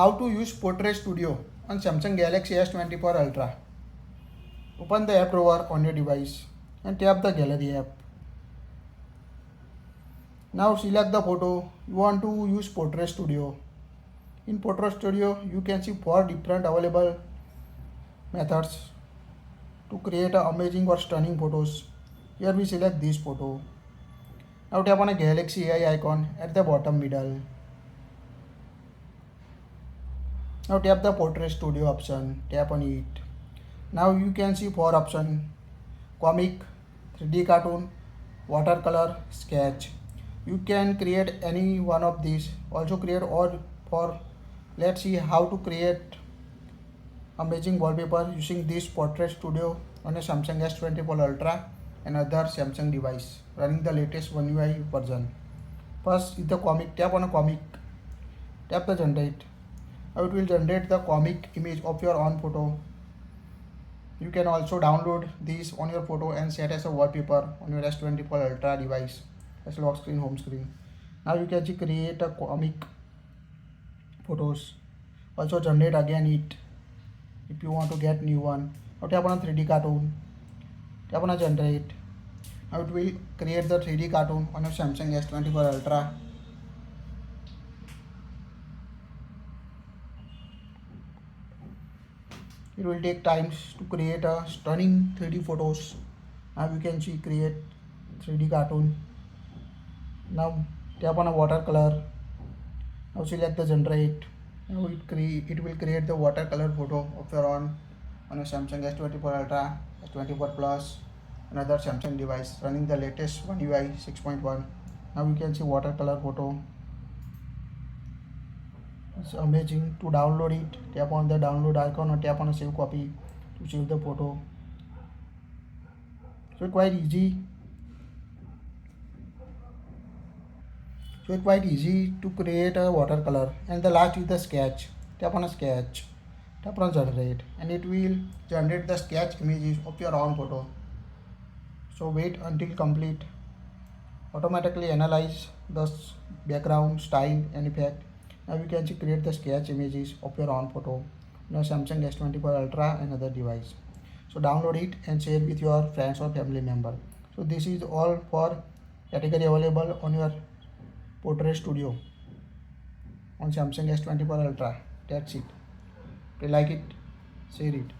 How to use Portrait Studio on Samsung Galaxy S24 Ultra. Open the app drawer on your device and tap the Gallery app. Now select the photo you want to use Portrait Studio. In Portrait Studio, you can see 4 different available methods to create amazing or stunning photos. Here we select this photo. Now tap on a Galaxy AI icon at the bottom middle. Now tap the Portrait Studio option, tap on it. Now you can see 4 options: comic, 3D cartoon, watercolor, sketch. You can create any one of these. Also create all 4. Let's see how to create amazing wallpaper using this Portrait Studio on a Samsung S24 Ultra and other Samsung device running the latest One UI version. First is the comic. Tap on a comic. Tap the generate. Now it will generate the comic image of your own photo. You can also download this on your photo and set as a wallpaper on your S24 Ultra device as lock screen, home screen. Now you can create a comic photos. Also generate again it if you want to get new one. Now tap on a 3D cartoon. Tap on a generate. Now it will create the 3D cartoon on your Samsung S24 Ultra. It will take times to create a stunning 3D photos. Now you can see create 3D cartoon. Now tap on a watercolor. Now select the generate. Now it will create the watercolor photo of your own on a Samsung S24 Ultra, S24 Plus, another Samsung device running the latest One UI 6.1. Now you can see watercolor photo. It's amazing. To download it, tap on the download icon or tap on a save copy to save the photo. So it's quite easy. to create a watercolor. And the last is the sketch. Tap on a sketch. Tap on generate, and it will generate the sketch images of your own photo. So wait until complete. Automatically analyze the background, style and effect. Now you can create the sketch images of your own photo on your Samsung S24 Ultra and other device. So download it and share with your friends or family member. So this is all for category available on your Portrait Studio on Samsung S24 Ultra. That's it. If you like it, share it.